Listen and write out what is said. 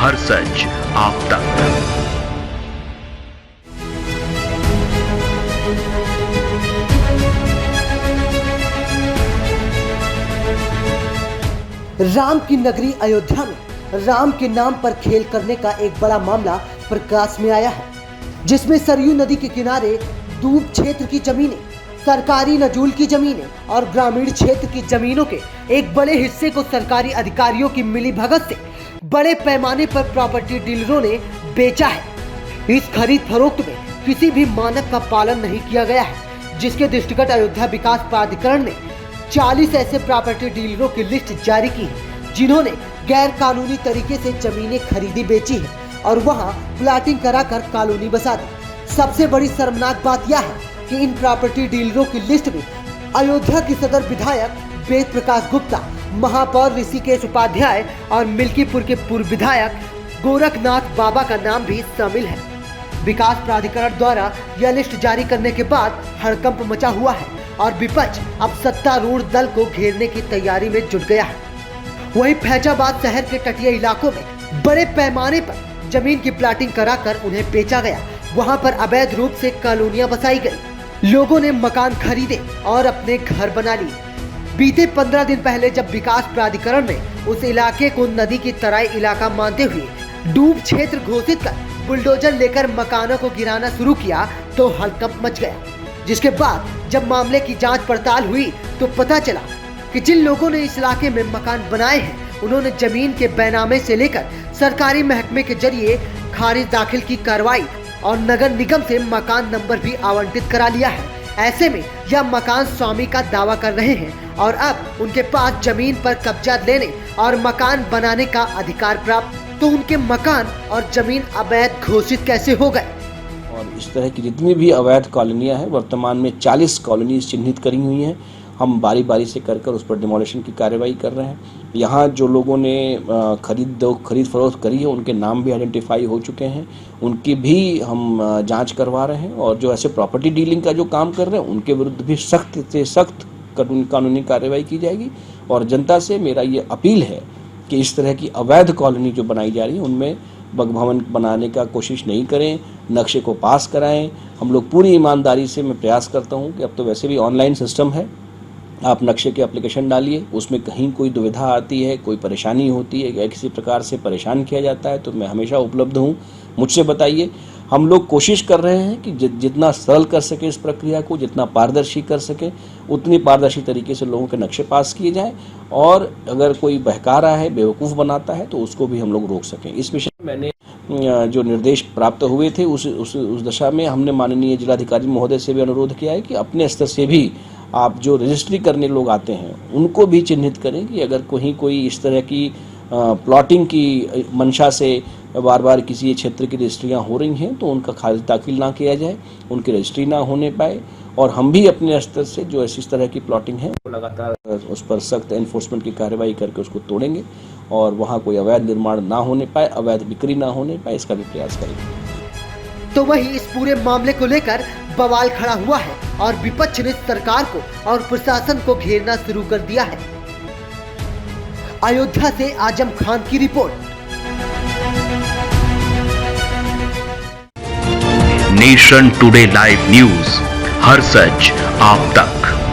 हर सच आप तक। राम की नगरी अयोध्या में राम के नाम पर खेल करने का एक बड़ा मामला प्रकाश में आया है, जिसमें सरयू नदी के किनारे दूब क्षेत्र की जमीनें, सरकारी नजूल की जमीनें और ग्रामीण क्षेत्र की जमीनों के एक बड़े हिस्से को सरकारी अधिकारियों की मिलीभगत से बड़े पैमाने पर प्रॉपर्टी डीलरों ने बेचा है। इस खरीद फरोख्त में किसी भी मानक का पालन नहीं किया गया है, जिसके दृष्टिगत अयोध्या विकास प्राधिकरण ने 40 ऐसे प्रॉपर्टी डीलरों की लिस्ट जारी की है, जिन्होंने गैर कानूनी तरीके से जमीनें खरीदी बेची है और वहां प्लाटिंग कराकर कॉलोनी बसा दी। सबसे बड़ी शर्मनाक बात यह है कि इन प्रॉपर्टी डीलरों की लिस्ट में अयोध्या की सदर विधायक वेद प्रकाश गुप्ता, महापौर ऋषिकेश उपाध्याय और मिल्कीपुर के पूर्व विधायक गोरखनाथ बाबा का नाम भी शामिल है। विकास प्राधिकरण द्वारा यह लिस्ट जारी करने के बाद हड़कंप मचा हुआ है और विपक्ष अब सत्तारूढ़ दल को घेरने की तैयारी में जुट गया है। वहीं फैजाबाद शहर के तटीय इलाकों में बड़े पैमाने पर जमीन की प्लाटिंग कराकर उन्हें बेचा गया। वहां पर अवैध रूप से कॉलोनियां बसाई गई, लोगों ने मकान खरीदे और अपने घर बना लिए। बीते 15 दिन पहले जब विकास प्राधिकरण ने उस इलाके को नदी की तराई इलाका मानते हुए डूब क्षेत्र घोषित कर बुलडोजर लेकर मकानों को गिराना शुरू किया तो हड़कंप मच गया। जिसके बाद जब मामले की जांच पड़ताल हुई तो पता चला कि जिन लोगों ने इस इलाके में मकान बनाए हैं, उन्होंने जमीन के बैनामे से लेकर सरकारी महकमे के जरिए खारिज दाखिल की कार्रवाई और नगर निगम से मकान नंबर भी आवंटित करा लिया है। ऐसे में यह मकान स्वामी का दावा कर रहे हैं और अब उनके पास जमीन पर कब्जा लेने और मकान बनाने का अधिकार प्राप्त, तो उनके मकान और जमीन अवैध घोषित कैसे हो गए? और इस तरह की जितनी भी अवैध कॉलोनियां हैं, वर्तमान में 40 कॉलोनीज चिन्हित करी हुई हैं। हम बारी बारी से कर उस पर डिमोलिशन की कार्रवाई कर रहे हैं। यहाँ जो लोगों ने खरीद फरोख्त करी है, उनके नाम भी आइडेंटिफाई हो चुके हैं, उनकी भी हम जांच करवा रहे हैं। और जो ऐसे प्रॉपर्टी डीलिंग का जो काम कर रहे हैं, उनके विरुद्ध भी सख्त से सख्त कानूनी कार्रवाई की जाएगी। और जनता से मेरा ये अपील है कि इस तरह की अवैध कॉलोनी जो बनाई जा रही है, उनमें भवन बनाने का कोशिश नहीं करें, नक्शे को पास कराएं। हम लोग पूरी ईमानदारी से, मैं प्रयास करता हूं कि अब तो वैसे भी ऑनलाइन सिस्टम है, आप नक्शे की एप्लीकेशन डालिए, उसमें कहीं कोई दुविधा आती है, कोई परेशानी होती है या किसी प्रकार से परेशान किया जाता है तो मैं हमेशा उपलब्ध हूं, मुझसे बताइए। हम लोग कोशिश कर रहे हैं कि जितना सरल कर सके इस प्रक्रिया को, जितना पारदर्शी कर सके, उतनी पारदर्शी तरीके से लोगों के नक्शे पास किए जाएं। और अगर कोई बहका रहा है, बेवकूफ़ बनाता है, तो उसको भी हम लोग रोक सकें। इस विषय में मैंने जो निर्देश प्राप्त हुए थे उस दशा में हमने माननीय जिलाधिकारी महोदय से भी अनुरोध किया है कि अपने स्तर से भी आप जो रजिस्ट्री करने लोग आते हैं उनको भी चिन्हित करें कि अगर कोई इस तरह की प्लॉटिंग की मंशा से बार बार किसी क्षेत्र की रजिस्ट्रियाँ हो रही हैं तो उनका खारिज दाखिल ना किया जाए, उनकी रजिस्ट्री ना होने पाए। और हम भी अपने स्तर से जो इस तरह की प्लॉटिंग है वो लगातार उस पर सख्त एनफोर्समेंट की कार्रवाई करके उसको तोड़ेंगे और वहाँ कोई अवैध निर्माण ना होने पाए, अवैध बिक्री ना होने पाए, इसका भी प्रयास करेंगे। तो वहीं इस पूरे मामले को लेकर बवाल खड़ा हुआ है और विपक्ष ने सरकार को और प्रशासन को घेरना शुरू कर दिया है। अयोध्या से आजम खान की रिपोर्ट। नेशन टुडे लाइव न्यूज, हर सच आप तक।